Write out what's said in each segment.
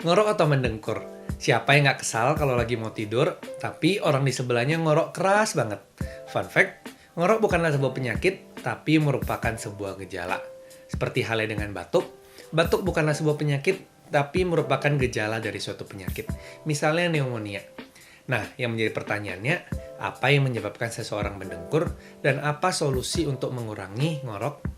Ngorok atau mendengkur? Siapa yang nggak kesal kalau lagi mau tidur, tapi orang di sebelahnya ngorok keras banget? Fun fact, ngorok bukanlah sebuah penyakit, tapi merupakan sebuah gejala. Seperti halnya dengan batuk, batuk bukanlah sebuah penyakit, tapi merupakan gejala dari suatu penyakit. Misalnya pneumonia. Nah, yang menjadi pertanyaannya, apa yang menyebabkan seseorang mendengkur, dan apa solusi untuk mengurangi ngorok?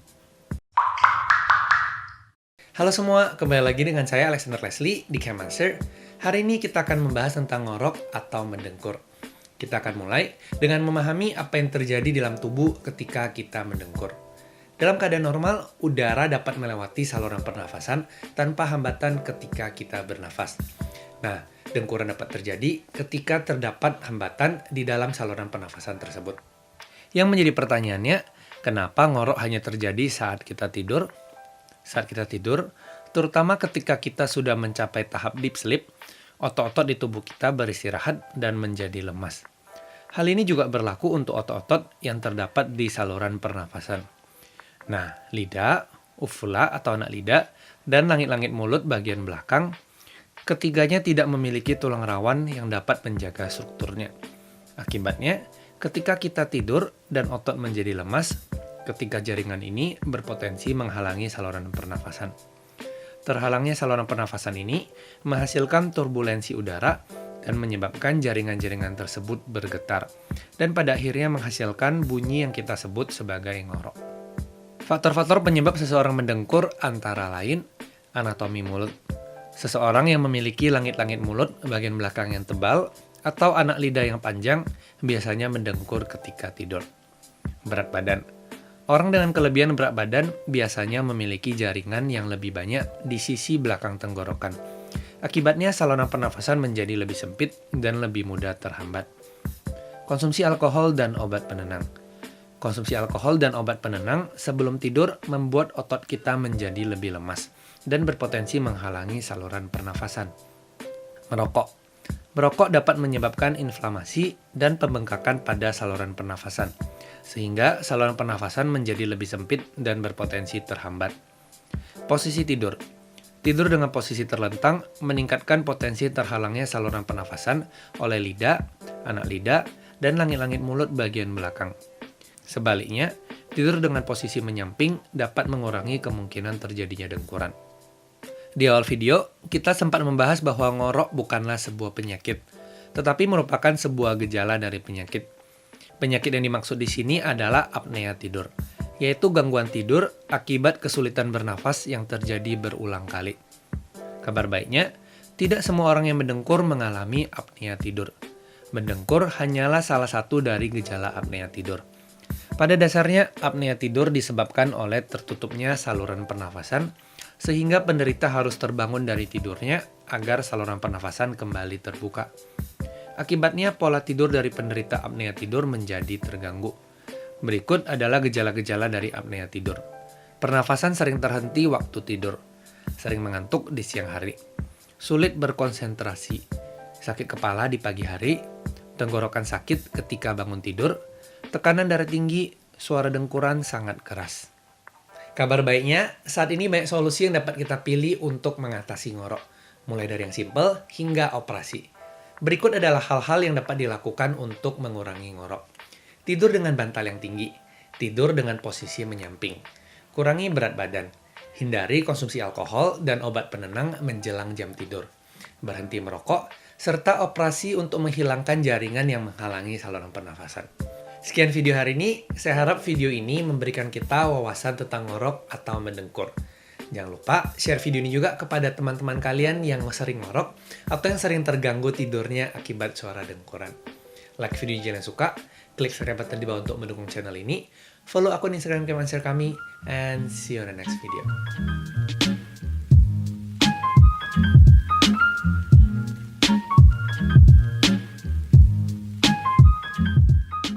Halo semua, kembali lagi dengan saya Alexander Leslie di Chemanswer. Hari ini kita akan membahas tentang ngorok atau mendengkur. Kita akan mulai dengan memahami apa yang terjadi di dalam tubuh ketika kita mendengkur. Dalam keadaan normal, udara dapat melewati saluran pernafasan tanpa hambatan ketika kita bernafas. Nah, dengkuran dapat terjadi ketika terdapat hambatan di dalam saluran pernafasan tersebut. Yang menjadi pertanyaannya, kenapa ngorok hanya terjadi saat kita tidur? Saat kita tidur, terutama ketika kita sudah mencapai tahap deep sleep, otot-otot di tubuh kita beristirahat dan menjadi lemas. Hal ini juga berlaku untuk otot-otot yang terdapat di saluran pernafasan. Nah, lidah, uvula atau anak lidah, dan langit-langit mulut bagian belakang, ketiganya tidak memiliki tulang rawan yang dapat menjaga strukturnya. Akibatnya, ketika kita tidur dan otot menjadi lemas, ketiga jaringan ini berpotensi menghalangi saluran pernafasan. Terhalangnya saluran pernafasan ini menghasilkan turbulensi udara dan menyebabkan jaringan-jaringan tersebut bergetar, dan pada akhirnya menghasilkan bunyi yang kita sebut sebagai ngorok. Faktor-faktor penyebab seseorang mendengkur antara lain anatomi mulut. Seseorang yang memiliki langit-langit mulut bagian belakang yang tebal atau anak lidah yang panjang biasanya mendengkur ketika tidur. Berat badan. Orang dengan kelebihan berat badan biasanya memiliki jaringan yang lebih banyak di sisi belakang tenggorokan. Akibatnya saluran pernafasan menjadi lebih sempit dan lebih mudah terhambat. Konsumsi alkohol dan obat penenang. Konsumsi alkohol dan obat penenang sebelum tidur membuat otot kita menjadi lebih lemas dan berpotensi menghalangi saluran pernafasan. Merokok. Merokok dapat menyebabkan inflamasi dan pembengkakan pada saluran pernafasan, sehingga saluran pernafasan menjadi lebih sempit dan berpotensi terhambat. Posisi tidur. Tidur dengan posisi terlentang meningkatkan potensi terhalangnya saluran pernafasan oleh lidah, anak lidah, dan langit-langit mulut bagian belakang. Sebaliknya, tidur dengan posisi menyamping dapat mengurangi kemungkinan terjadinya dengkuran. Di awal video, kita sempat membahas bahwa ngorok bukanlah sebuah penyakit, tetapi merupakan sebuah gejala dari penyakit. Penyakit yang dimaksud di sini adalah apnea tidur, yaitu gangguan tidur akibat kesulitan bernafas yang terjadi berulang kali. Kabar baiknya, tidak semua orang yang mendengkur mengalami apnea tidur. Mendengkur hanyalah salah satu dari gejala apnea tidur. Pada dasarnya, apnea tidur disebabkan oleh tertutupnya saluran pernafasan, sehingga penderita harus terbangun dari tidurnya agar saluran pernafasan kembali terbuka. Akibatnya, pola tidur dari penderita apnea tidur menjadi terganggu. Berikut adalah gejala-gejala dari apnea tidur. Pernafasan sering terhenti waktu tidur, sering mengantuk di siang hari, sulit berkonsentrasi, sakit kepala di pagi hari, tenggorokan sakit ketika bangun tidur, tekanan darah tinggi, suara dengkuran sangat keras. Kabar baiknya, saat ini banyak solusi yang dapat kita pilih untuk mengatasi ngorok, mulai dari yang simple hingga operasi. Berikut adalah hal-hal yang dapat dilakukan untuk mengurangi ngorok. Tidur dengan bantal yang tinggi, tidur dengan posisi menyamping, kurangi berat badan, hindari konsumsi alkohol dan obat penenang menjelang jam tidur, berhenti merokok, serta operasi untuk menghilangkan jaringan yang menghalangi saluran pernafasan. Sekian video hari ini, saya harap video ini memberikan kita wawasan tentang ngorok atau mendengkur. Jangan lupa share video ini juga kepada teman-teman kalian yang sering ngorok atau yang sering terganggu tidurnya akibat suara dengkuran. Like video jika kalian suka, klik subscribe button di bawah untuk mendukung channel ini, follow akun Instagram Chemanswer kami, and see you on the next video.